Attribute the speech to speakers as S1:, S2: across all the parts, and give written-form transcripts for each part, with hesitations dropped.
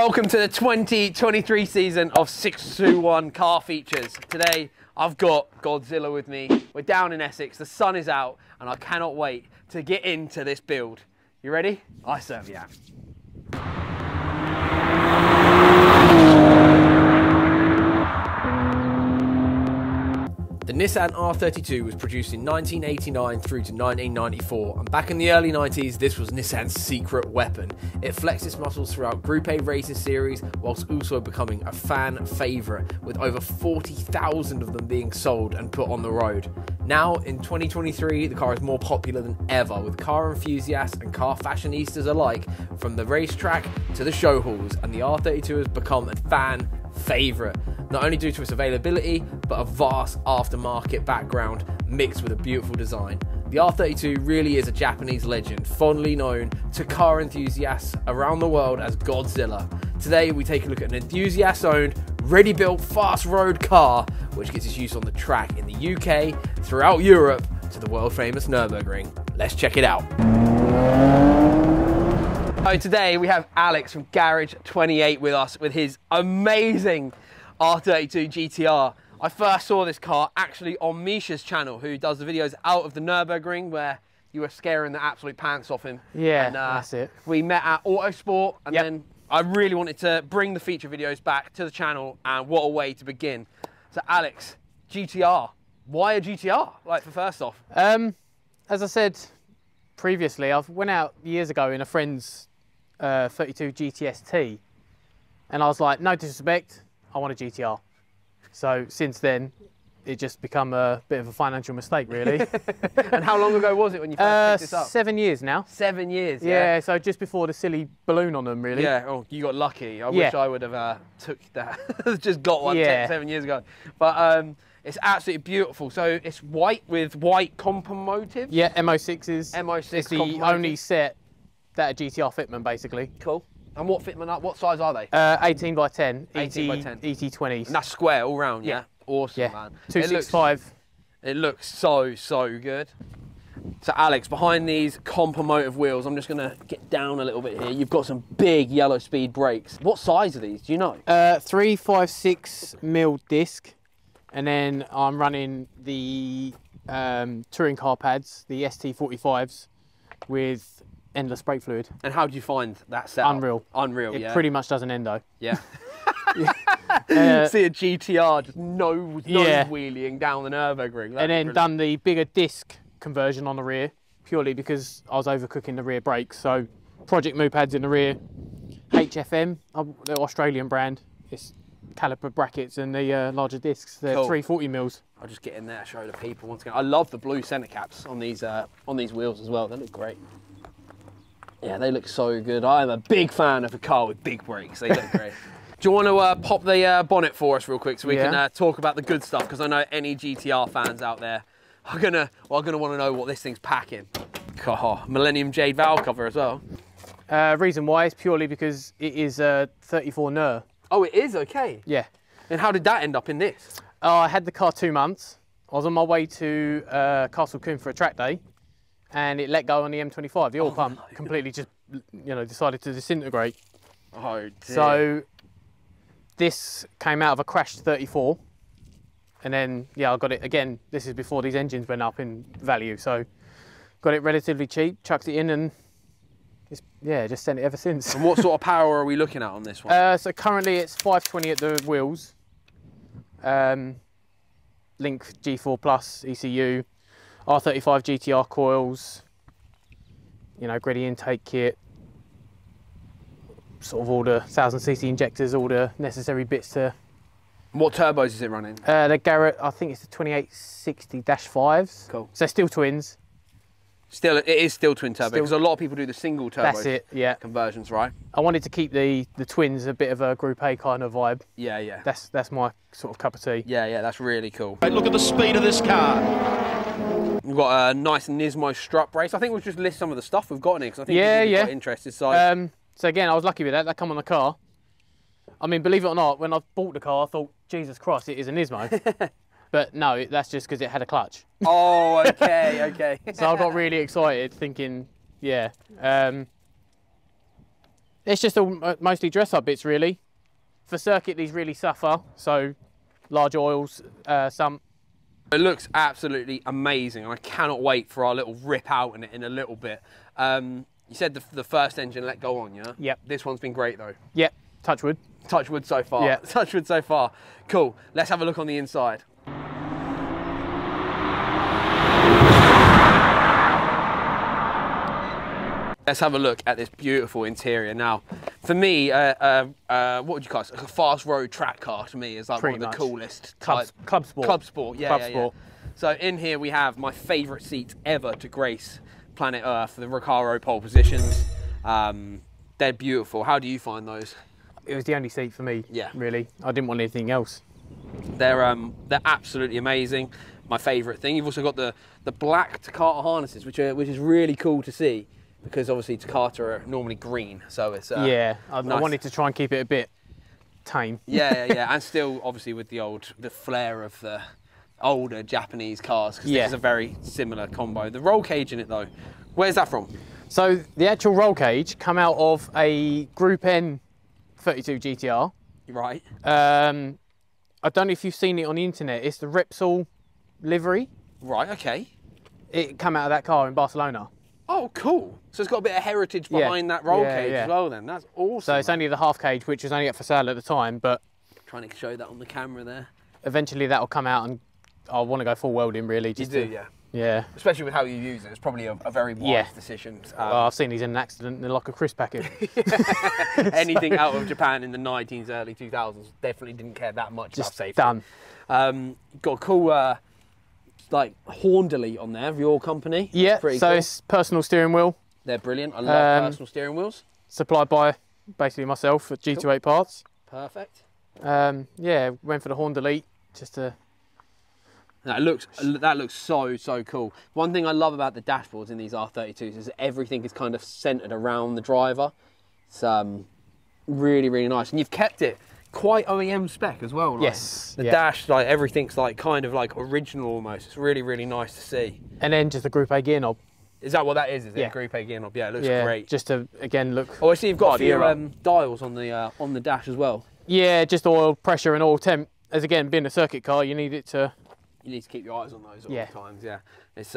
S1: Welcome to the 2023 season of 621 Car Features. Today I've got Godzilla with me. We're down in Essex, the sun is out, and I cannot wait to get into this build. You ready? I certainly am. The Nissan R32 was produced in 1989 through to 1994, and back in the early 90s this was Nissan's secret weapon. It flexed its muscles throughout Group A races series, whilst also becoming a fan favourite, with over 40,000 of them being sold and put on the road. Now, in 2023, the car is more popular than ever, with car enthusiasts and car fashionistas alike, from the racetrack to the show halls, and the R32 has become a fan favourite, not only due to its availability, but a vast aftermarket background mixed with a beautiful design. The R32 really is a Japanese legend, fondly known to car enthusiasts around the world as Godzilla. Today we take a look at an enthusiast-owned, ready-built, fast road car, which gets its use on the track in the UK, throughout Europe, to the world-famous Nürburgring. Let's check it out. So today we have Alex from Garage 28 with us with his amazing R32 GTR. I first saw this car actually on Misha's channel, who does the videos out of the Nürburgring where you were scaring the absolute pants off him.
S2: Yeah,
S1: and,
S2: that's it.
S1: We met at Autosport, and then I really wanted to bring the feature videos back to the channel, and what a way to begin. So Alex, GTR. Why a GTR, like, for first off?
S2: As I said previously, I went out years ago in a friend's 32 GTST, and I was like, no disrespect, I want a GTR. So since then, it just become a bit of a financial mistake, really.
S1: And how long ago was it when you first picked this up?
S2: 7 years now.
S1: 7 years,
S2: yeah. So just before the silly balloon on them, really.
S1: Yeah, oh, you got lucky. I wish I would have took that. Just got one 7 years ago. But it's absolutely beautiful. So it's white with white compo motive?
S2: Yeah, MO6s.
S1: MO6
S2: It's the only set that a GTR fitment, basically.
S1: Cool. And what fitment up? What size are they?
S2: 18 by 10.
S1: 18 by 10.
S2: ET20s.
S1: And that's square all round, yeah? Awesome, man.
S2: 265.
S1: It looks so good. So Alex, behind these compo motive wheels, I'm just gonna get down a little bit here. You've got some big yellow speed brakes. What size are these? Do you know?
S2: 356mm disc, and then I'm running the touring car pads, the ST45s, with endless brake fluid.
S1: And how do you find that setup?
S2: Unreal.
S1: Unreal,
S2: It pretty much does an endo.
S1: Yeah. See a GTR just nose wheeling down the Nürburgring.
S2: And then done the bigger disc conversion on the rear, purely because I was overcooking the rear brakes. So Project Move pads in the rear, HFM, the Australian brand. It's caliper brackets and the larger discs. They're 340mm.
S1: I'll just get in there, show the people once again. I love the blue centre caps on these wheels as well. They look great. Yeah, they look so good. I am a big fan of a car with big brakes. They look great. Do you want to pop the bonnet for us real quick so we can talk about the good stuff? Because I know any GTR fans out there are gonna want to know what this thing's packing. Oh, Millennium Jade valve cover as well.
S2: Reason why is purely because it is a 34 NUR.
S1: Oh, it is? Okay.
S2: Yeah.
S1: And how did that end up in this?
S2: I had the car 2 months. I was on my way to Castle Combe for a track day, and it let go on the M25. The oil pump completely just, decided to disintegrate.
S1: Oh dear.
S2: So this came out of a crashed 34, and then I got it again. This is before these engines went up in value, so got it relatively cheap, chucked it in, and just sent it ever since.
S1: And what sort of power are we looking at on this one?
S2: So currently it's 520 at the wheels, Link G4 Plus ECU, R35 GTR coils, gritty intake kit, sort of all the 1000cc injectors, all the necessary bits to...
S1: What turbos is it running?
S2: The Garrett, I think it's the 2860-5s.
S1: Cool.
S2: So still twins.
S1: It is still twin turbo, because a lot of people do the single turbo conversions, right?
S2: I wanted to keep the twins a bit of a Group A kind of vibe.
S1: Yeah.
S2: That's my sort of cup of tea.
S1: Yeah, that's really cool.
S3: Right, look at the speed of this car.
S1: We've got a nice Nismo strut brace. I think we'll just list some of the stuff we've got in it, because I think people are quite interested. So
S2: again, I was lucky with that. That come on the car. I mean, believe it or not, when I bought the car, I thought, Jesus Christ, it is a Nismo. But no, that's just because it had a clutch.
S1: Oh, okay.
S2: So I got really excited, thinking, it's It's just all mostly dress-up bits, really. For circuit, these really suffer, so large oils, some.
S1: It looks absolutely amazing, and I cannot wait for our little rip out in it in a little bit. You said the first engine let go on, yeah?
S2: Yep.
S1: This one's been great, though.
S2: Yep, touch wood.
S1: Touch wood so far.
S2: Yeah.
S1: Touch wood so far. Cool. Let's have a look on the inside. Let's have a look at this beautiful interior. Now, for me, what would you call it? Like a fast road track car to me is like
S2: Pretty
S1: one of the
S2: much.
S1: coolest.
S2: Club Sport.
S1: Club Sport, yeah,
S2: Club
S1: yeah,
S2: Sport.
S1: yeah. So in here we have my favourite seats ever to grace planet Earth, the Recaro pole positions. They're beautiful. How do you find those?
S2: It was the only seat for me,
S1: Yeah.
S2: really. I didn't want anything else.
S1: They're absolutely amazing. My favourite thing. You've also got the black Takata harnesses, which is really cool to see, because obviously Takata are normally green, so it's
S2: Yeah, I
S1: nice.
S2: wanted to try and keep it a bit tame.
S1: yeah, and still obviously with the flair of the older Japanese cars, because
S2: Yeah.
S1: this is a very similar combo. The roll cage in it though, where's that from?
S2: So the actual roll cage come out of a Group N 32 GTR.
S1: Right.
S2: I don't know if you've seen it on the internet. It's the Repsol livery.
S1: Right. Okay.
S2: It come out of that car in Barcelona.
S1: Oh, cool. So it's got a bit of heritage
S2: Yeah.
S1: behind that roll
S2: Yeah,
S1: cage
S2: yeah.
S1: as well. Then that's awesome.
S2: So it's only the half cage, which was only up for sale at the time, but
S1: Trying to show that on the camera there.
S2: eventually that will come out, and I want to go full welding, really.
S1: You
S2: Just
S1: do,
S2: to-
S1: yeah.
S2: Yeah.
S1: Especially with how you use it, it's probably a very wise
S2: Yeah.
S1: decision.
S2: Oh, I've seen these in an accident in like a crisp packet.
S1: Anything out of Japan in the 19s, early 2000s definitely didn't care that much about
S2: Just
S1: safety.
S2: done.
S1: Got a cool like horn delete on there of your company.
S2: Yeah,
S1: Pretty
S2: so
S1: cool.
S2: it's personal steering wheel,
S1: They're brilliant. I love
S2: Um,
S1: personal steering wheels.
S2: supplied by basically myself at G28 Parts.
S1: Perfect.
S2: Yeah, went for the horn delete just to.
S1: That looks so cool. One thing I love about the dashboards in these R32s is that everything is kind of centered around the driver. It's really nice, and you've kept it quite OEM spec as well. Like,
S2: Yes,
S1: the
S2: yeah.
S1: dash, like everything's like kind of like original almost. It's really nice to see.
S2: And then just a Group A gear knob.
S1: Is that what that is? Is it
S2: Yeah.
S1: a Group A gear knob? Yeah, it looks
S2: Yeah,
S1: great.
S2: just to again look.
S1: Oh, I see you've got a
S2: Quite the
S1: few
S2: era.
S1: dials on the dash as well.
S2: Yeah, just oil pressure and oil temp. As again, being a circuit car, you need it to.
S1: You need to keep your eyes on those at
S2: Yeah.
S1: all times. Yeah, it's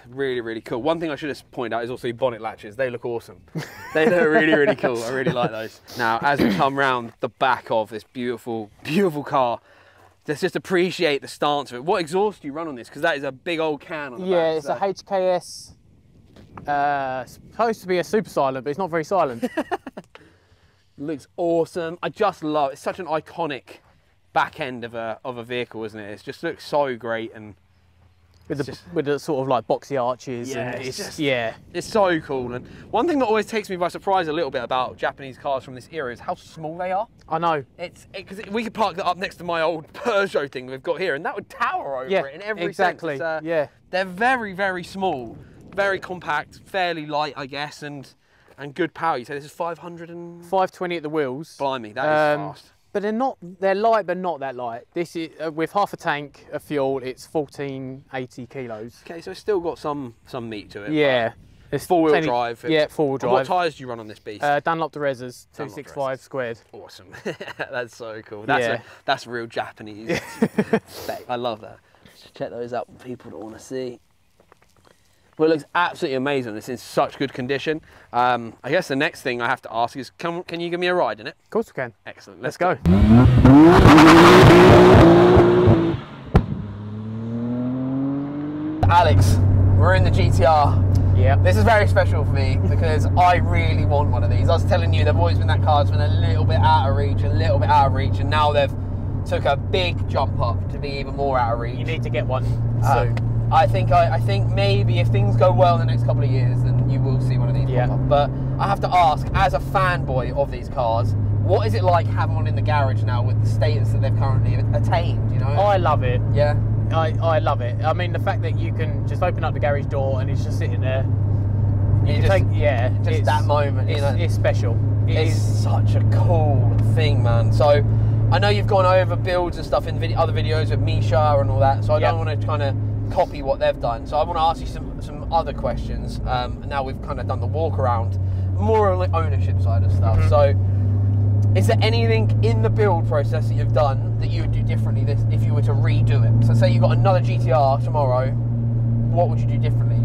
S1: really cool. One thing I should have pointed out is also your bonnet latches. They look awesome. They look really cool. I really like those. Now, as we come round the back of this beautiful car, let's just appreciate the stance of it. What exhaust do you run on this? Because that is a big old can on the
S2: Yeah,
S1: back.
S2: it's a HKS. Supposed to be a super silent, but it's not very silent.
S1: Looks awesome. I just love it. It's such an iconic back end of a vehicle, isn't it? It just looks so great, and
S2: with
S1: just-
S2: the sort of like boxy arches.
S1: Yeah,
S2: and
S1: it's just-
S2: yeah.
S1: it's so cool. And one thing that always takes me by surprise a little bit about Japanese cars from this era is how small they are.
S2: I know.
S1: Because we could park that up next to my old Peugeot thing we've got here, and that would tower over
S2: Yeah,
S1: it in every
S2: exactly.
S1: sense. It's,
S2: Yeah.
S1: They're very small, very compact, fairly light, I guess, and good power. You say this is 500 and...
S2: 520 at the wheels.
S1: Blimey, that is fast.
S2: But they're light, but not that light. This is with half a tank of fuel. It's 1480 kilos.
S1: Okay, so it's still got some meat to it.
S2: Yeah, it's
S1: Four-wheel
S2: plenty-
S1: drive.
S2: Yeah, four-wheel
S1: And what
S2: drive.
S1: tyres do you run on this beast?
S2: Dunlop de Rezas,
S1: Dunlop
S2: 265 squared.
S1: Awesome. That's so cool.
S2: Yeah.
S1: That's real Japanese spec. I love that. Just check those out for people that want to see. Well, it looks absolutely amazing. It's in such good condition. I guess the next thing I have to ask is, can you give me a ride in it?
S2: Of course we can.
S1: Excellent.
S2: Let's go.
S1: Alex, we're in the GTR.
S2: Yeah.
S1: This is very special for me because I really want one of these. I was telling you, they've always been that car's been a little bit out of reach, and now they've took a big jump up to be even more out of reach.
S2: You need to get one soon.
S1: I think maybe if things go well in the next couple of years, then you will see one of these
S2: Yeah.
S1: pop up. But I have to ask, as a fanboy of these cars, what is it like having one in the garage now with the status that they've currently attained? You know?
S2: I love it.
S1: Yeah.
S2: I love it. I mean, the fact that you can just open up the garage door and it's just sitting there.
S1: You just that moment. You know?
S2: It's special.
S1: It's such a cool thing, man. So I know you've gone over builds and stuff in other videos with Misha and all that, so I don't want to kind of copy what they've done. So I want to ask you some other questions. Now we've kind of done the walk around. more on the ownership side of stuff. So, is there anything in the build process that you've done that you would do differently if you were to redo it? So, say you got another GTR tomorrow, what would you do differently?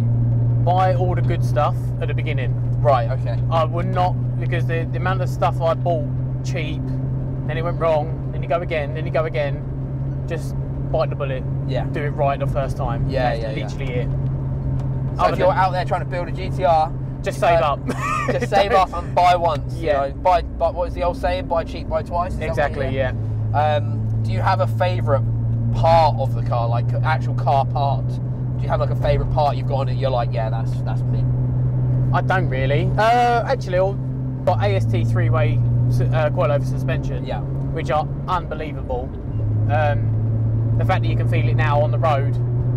S2: Buy all the good stuff at the beginning.
S1: Right. Okay.
S2: I would not, because the amount of stuff I bought cheap, then it went wrong, then you go again, then you go again. Just bite the bullet.
S1: Yeah.
S2: Do it right the first time.
S1: Yeah,
S2: That's literally it.
S1: So if you're out there trying to build a GTR,
S2: just save up.
S1: Just save up and buy once.
S2: Yeah.
S1: You know, buy what is the old saying? Buy cheap, buy twice. Is
S2: Exactly. Yeah.
S1: Do you have a favourite part of the car, like actual car part? Do you have like a favourite part you've got on it? You're like, yeah, that's me.
S2: I don't really. Actually, I've got AST three-way coilover suspension.
S1: Yeah.
S2: Which are unbelievable. The fact that you can feel it now on the road,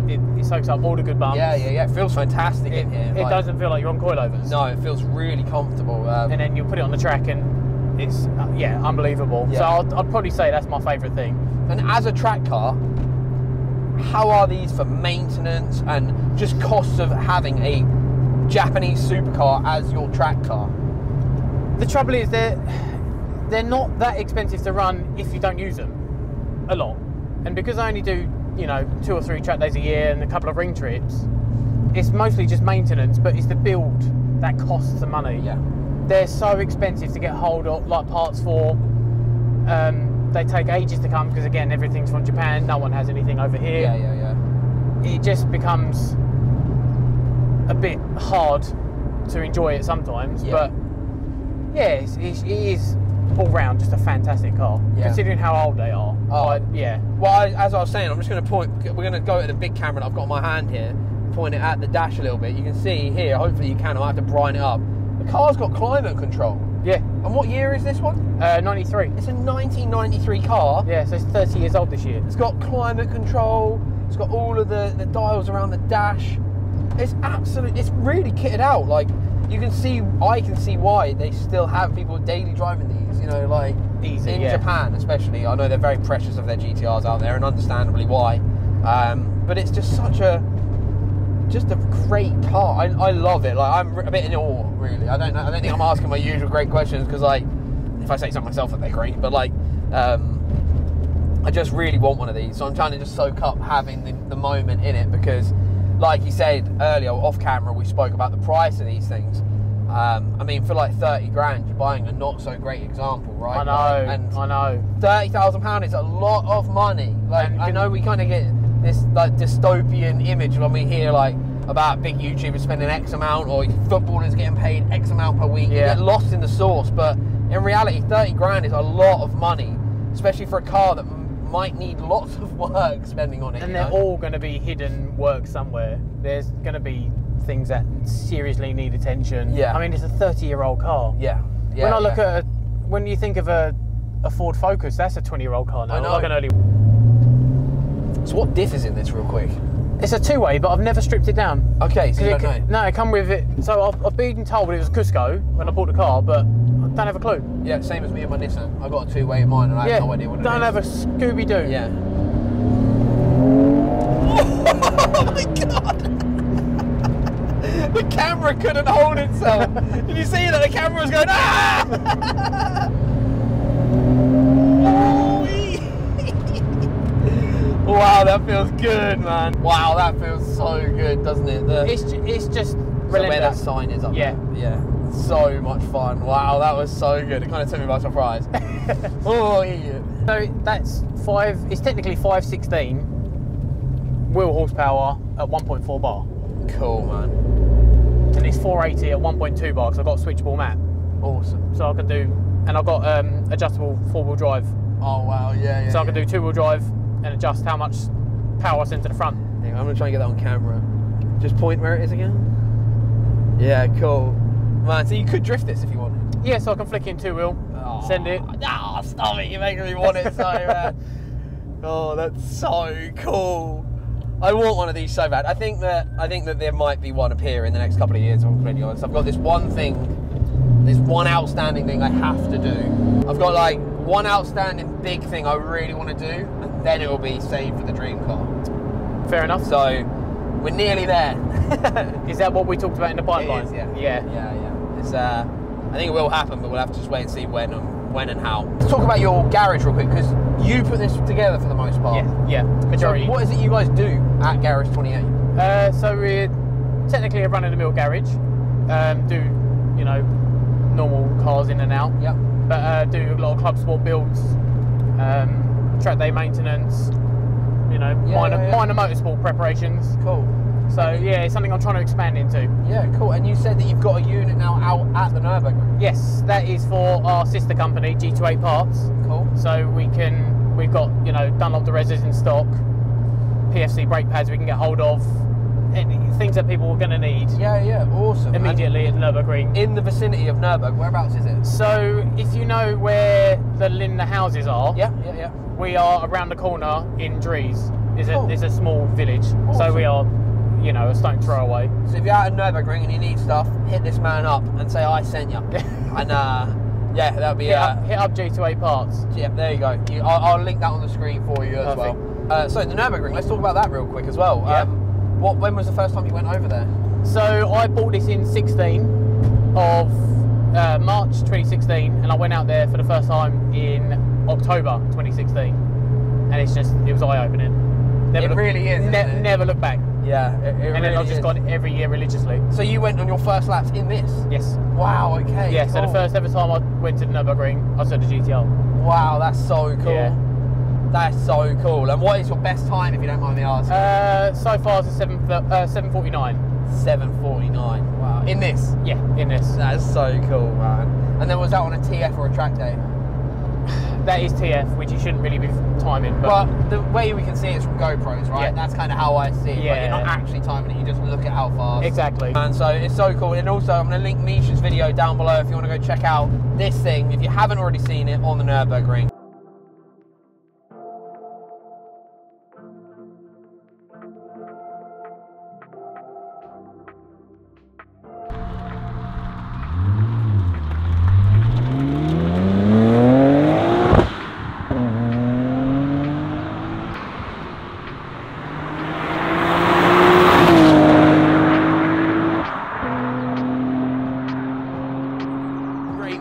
S2: it soaks up all the good bumps.
S1: Yeah. It feels fantastic in here.
S2: It doesn't feel like you're on coilovers.
S1: No, it feels really comfortable.
S2: And then you put it on the track and it's, unbelievable.
S1: Yeah.
S2: So I'd probably say that's my favourite thing.
S1: And as a track car, how are these for maintenance and just costs of having a Japanese supercar as your track car?
S2: The trouble is they're not that expensive to run if you don't use them a lot. And because I only do, 2 or 3 track days a year and a couple of ring trips, it's mostly just maintenance, but it's the build that costs the money.
S1: Yeah.
S2: They're so expensive to get hold of, like parts for. They take ages to come because, again, everything's from Japan. No one has anything over here.
S1: Yeah.
S2: It just becomes a bit hard to enjoy it sometimes.
S1: Yeah.
S2: But, yeah, it is all round just a fantastic car, considering how old they are.
S1: Oh.
S2: Yeah.
S1: Well, as I was saying, I'm just going to point. We're going to go at the big camera that I've got in my hand here, point it at the dash a little bit. You can see here. Hopefully, you can. I'll have to brine it up. The car's got climate control.
S2: Yeah.
S1: And what year is this one?
S2: 93.
S1: It's a 1993 car.
S2: Yeah, so it's 30 years old this year.
S1: It's got climate control. It's got all of the dials around the dash. It's it's really kitted out. Like, I can see why they still have people daily driving these.
S2: Easy,
S1: in Japan especially. I know they're very precious of their GTRs out there, and understandably why. But it's just a great car. I love it. Like, I'm a bit in awe, really. I don't think I'm asking my usual great questions because, like, if I say something myself, that they're great. But like, I just really want one of these. So I'm trying to just soak up having the moment in it because, like you said earlier off camera, we spoke about the price of these things. I mean, for like 30 grand, you're buying a not so great example, right?
S2: I know.
S1: £30,000 is a lot of money. Like, I know we kind of get this like dystopian image when we hear like about big YouTubers spending X amount or footballers getting paid X amount per week. You get lost in the sauce, but in reality, 30 grand is a lot of money, especially for a car that might need lots of work spending on it.
S2: And they're all going to be hidden work somewhere. There's going to be things that seriously need attention.
S1: Yeah.
S2: I mean, it's a 30-year-old car.
S1: Yeah.
S2: When I look at when you think of a Ford Focus, that's a 20-year-old car now.
S1: I know.
S2: Like an early.
S1: So what diff is in this, real quick?
S2: It's a two-way, but I've never stripped it down.
S1: Okay, so you don't know.
S2: No, it come with it. So I've been told it was Cusco when I bought the car, but I don't have a clue.
S1: Yeah, same as me and my Nissan. I got a two-way in mine, and I have no idea what it is.
S2: Don't have a Scooby-Doo.
S1: Yeah. Oh my god! The camera couldn't hold itself. Did you see that? The camera was going, ah! Wow, that feels good, man. Wow, that feels so good, doesn't it?
S2: It's just
S1: so
S2: relentless.
S1: where that sign is up there. Yeah. So much fun. Wow, that was so good. It kind of took me by surprise. Oh, yeah.
S2: So that's it's technically 516 wheel horsepower at 1.4 bar.
S1: Cool, man.
S2: And it's 480 at 1.2 bar because I've got a switchable map.
S1: Awesome.
S2: So I can do, and I've got adjustable 4-wheel drive.
S1: Oh, wow, yeah.
S2: So I can do 2-wheel drive and adjust how much power I send to the front.
S1: Hang on, I'm going to try and get that on camera. Just point where it is again. Yeah, cool. Man, so you could drift this if you wanted.
S2: Yeah, so I can flick in 2-wheel, send it.
S1: Oh, stop it, you're making me want it so bad. Oh, that's so cool. I want one of these so bad. I think that there might be one appear in the next couple of years, if I'm completely honest. I've got this one outstanding thing I have to do. I've got like one outstanding big thing I really want to do, and then it will be saved for the dream car.
S2: Fair enough.
S1: So we're nearly there.
S2: Is that what we talked about in the pipeline?
S1: It is,
S2: Yeah.
S1: It's I think it will happen, but we'll have to just wait and see when and how. Let's talk about your garage real quick, because you put this together for the most part.
S2: Yeah, majority.
S1: So what is it you guys do at Garage 28?
S2: So we're technically a run-of-the-mill garage. Do, you know, normal cars in and out.
S1: Yep.
S2: But do a lot of club sport builds, track day maintenance, you know, minor motorsport preparations.
S1: Cool.
S2: So yeah, it's something I'm trying to expand into.
S1: Yeah, cool. And you said that you've got a unit now out at the Nürburgring.
S2: Yes, that is for our sister company, G28 Parts.
S1: Cool.
S2: So we've got, you know, Dunlop Derezas in stock, PFC brake pads we can get hold of, things that people are going to need.
S1: Yeah, awesome.
S2: Immediately at Nürburgring.
S1: In the vicinity of Nürburgring, whereabouts is it?
S2: So if you know where the Lindner houses are,
S1: Yeah.
S2: we are around the corner in Dries.
S1: Cool.
S2: It's a small village,
S1: Awesome.
S2: so we are, you know, a stone throw away.
S1: So if you're out at Nürburgring and you need stuff, hit this man up and say I sent you. And yeah, that'll be
S2: hit up G28 Parts.
S1: Yeah, there you go. I'll link that on the screen for you as
S2: Perfect.
S1: well. So the Nürburgring, let's talk about that real quick as well.
S2: Yeah.
S1: When was the first time you went over there?
S2: So I bought this in 16 of March 2016, and I went out there for the first time in October 2016, and it was eye-opening.
S1: It really is, isn't it?
S2: Never look back.
S1: Yeah, it
S2: And
S1: really
S2: then I've just
S1: is.
S2: gone every year religiously.
S1: So you went on your first laps in this?
S2: Yes.
S1: Wow, okay.
S2: Yeah,
S1: cool.
S2: so the first ever time I went to the Nürburgring, I saw the GTR.
S1: Wow, that's so cool.
S2: Yeah.
S1: That's so cool. And what is your best time, if you don't mind me asking?
S2: So far it's a 7:49.
S1: 7:49. Wow. In this?
S2: Yeah, in this.
S1: That's so cool, man. And then was that on a TF or a track day?
S2: That is TF, which you shouldn't really be timing. But
S1: Well, the way we can see it's from GoPros, right?
S2: Yeah.
S1: That's kind of how I see it. But
S2: Yeah.
S1: you're not actually timing it, you just look at how fast.
S2: exactly.
S1: And so it's so cool. And also, I'm going to link Misha's video down below if you want to go check out this thing, if you haven't already seen it, on the Nürburgring.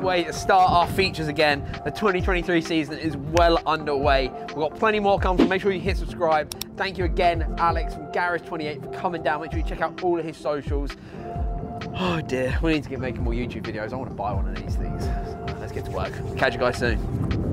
S1: Way to start our features again. The 2023 season is well underway. We've got plenty more coming, so make sure you hit subscribe. Thank you again, Alex from Garage 28, for coming down. Make sure you check out all of his socials. Oh dear, we need to get making more YouTube videos. I want to buy one of these things. So let's get to work. Catch you guys soon.